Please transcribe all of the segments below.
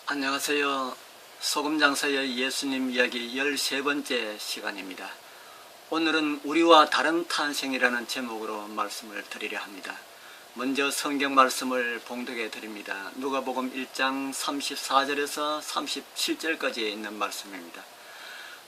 안녕하세요. 소금장사의 예수님 이야기 13번째 시간입니다. 오늘은 우리와 다른 탄생이라는 제목으로 말씀을 드리려 합니다. 먼저 성경 말씀을 봉독해 드립니다. 누가복음 1장 34절에서 37절까지 있는 말씀입니다.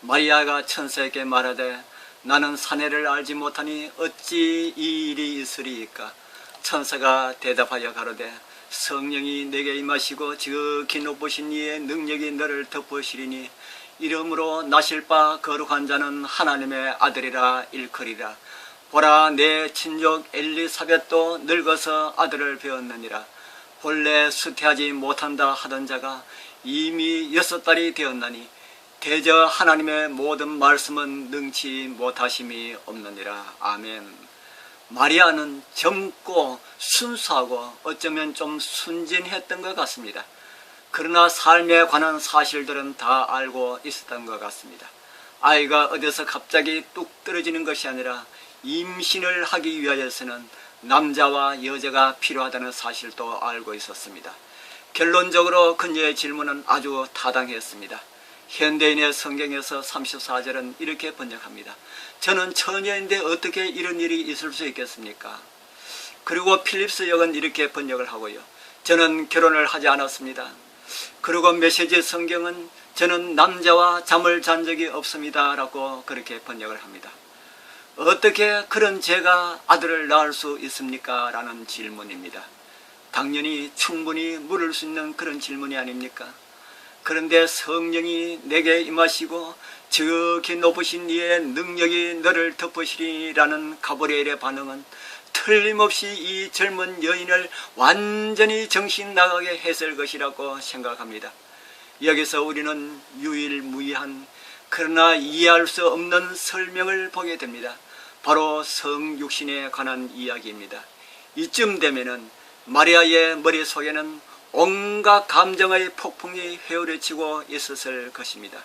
마리아가 천사에게 말하되 나는 사내를 알지 못하니 어찌 이 일이 있으리이까. 천사가 대답하여 가로되 성령이 내게 임하시고 지극히 높으신 이의 능력이 너를 덮으시리니 이름으로 나실 바 거룩한 자는 하나님의 아들이라 일컬이라. 보라, 내 친족 엘리사벳도 늙어서 아들을 배었느니라. 본래 수태하지 못한다 하던 자가 이미 6달이 되었나니 대저 하나님의 모든 말씀은 능치 못하심이 없느니라. 아멘. 마리아는 젊고 순수하고 어쩌면 좀 순진했던 것 같습니다. 그러나 삶에 관한 사실들은 다 알고 있었던 것 같습니다. 아이가 어디서 갑자기 뚝 떨어지는 것이 아니라 임신을 하기 위하여서는 남자와 여자가 필요하다는 사실도 알고 있었습니다. 결론적으로 그녀의 질문은 아주 타당했습니다. 현대인의 성경에서 34절은 이렇게 번역합니다. 저는 처녀인데 어떻게 이런 일이 있을 수 있겠습니까? 그리고 필립스 역은 이렇게 번역을 하고요. 저는 결혼을 하지 않았습니다. 그리고 메시지 성경은 저는 남자와 잠을 잔 적이 없습니다 라고 그렇게 번역을 합니다. 어떻게 그런 제가 아들을 낳을 수 있습니까? 라는 질문입니다. 당연히 충분히 물을 수 있는 그런 질문이 아닙니까? 그런데 성령이 내게 임하시고 지극히 높으신 이의 능력이 너를 덮으시리라는 가브리엘의 반응은 틀림없이 이 젊은 여인을 완전히 정신 나가게 했을 것이라고 생각합니다. 여기서 우리는 유일무이한 그러나 이해할 수 없는 설명을 보게 됩니다. 바로 성육신에 관한 이야기입니다. 이쯤 되면은 마리아의 머릿속에는 온갖 감정의 폭풍이 회오르치고 있었을 것입니다.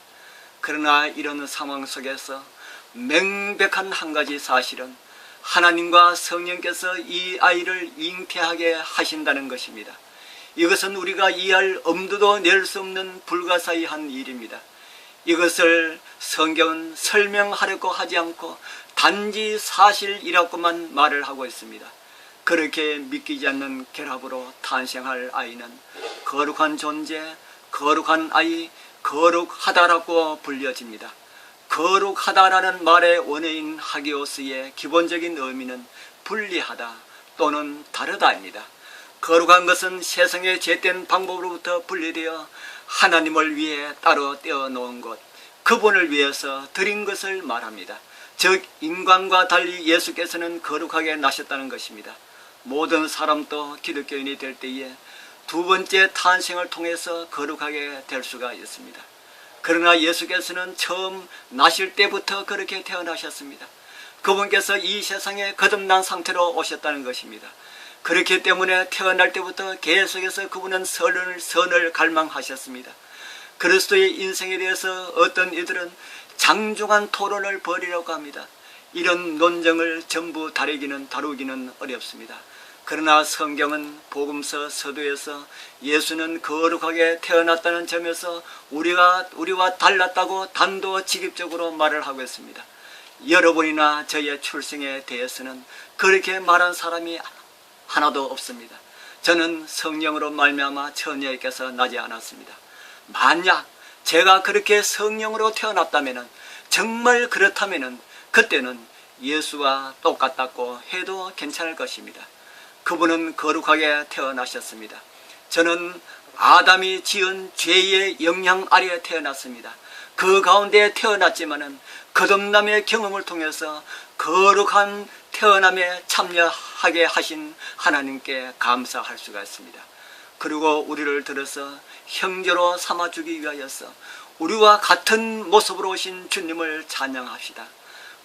그러나 이런 상황 속에서 명백한 한 가지 사실은 하나님과 성령께서 이 아이를 잉태하게 하신다는 것입니다. 이것은 우리가 이해할 엄두도 낼 수 없는 불가사의한 일입니다. 이것을 성경은 설명하려고 하지 않고 단지 사실이라고만 말을 하고 있습니다. 그렇게 믿기지 않는 결합으로 탄생할 아이는 거룩한 존재, 거룩한 아이, 거룩하다라고 불려집니다. 거룩하다라는 말의 원어인 하기오스의 기본적인 의미는 분리하다 또는 다르다입니다. 거룩한 것은 세상의 죄된 방법으로부터 분리되어 하나님을 위해 따로 떼어놓은 것, 그분을 위해서 드린 것을 말합니다. 즉 인간과 달리 예수께서는 거룩하게 나셨다는 것입니다. 모든 사람도 기독교인이 될 때에 두 번째 탄생을 통해서 거룩하게 될 수가 있습니다. 그러나 예수께서는 처음 나실 때부터 그렇게 태어나셨습니다. 그분께서 이 세상에 거듭난 상태로 오셨다는 것입니다. 그렇기 때문에 태어날 때부터 계속해서 그분은 선을 갈망하셨습니다. 그리스도의 인생에 대해서 어떤 이들은 장중한 토론을 벌이려고 합니다. 이런 논쟁을 전부 다루기는 어렵습니다. 그러나 성경은 복음서 서두에서 예수는 거룩하게 태어났다는 점에서 우리와 달랐다고 단도직입적으로 말을 하고 있습니다. 여러분이나 저의 출생에 대해서는 그렇게 말한 사람이 하나도 없습니다. 저는 성령으로 말미암아 처녀에게서 나지 않았습니다. 만약 제가 그렇게 성령으로 태어났다면, 정말 그렇다면 그때는 예수와 똑같다고 해도 괜찮을 것입니다. 그분은 거룩하게 태어나셨습니다. 저는 아담이 지은 죄의 영향 아래에 태어났습니다. 그 가운데 태어났지만은 거듭남의 경험을 통해서 거룩한 태어남에 참여하게 하신 하나님께 감사할 수가 있습니다. 그리고 우리를 들어서 형제로 삼아주기 위하여서 우리와 같은 모습으로 오신 주님을 찬양합시다.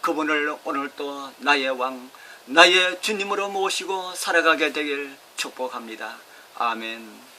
그분을 오늘도 나의 왕, 나의 주님으로 모시고 살아가게 되길 축복합니다. 아멘.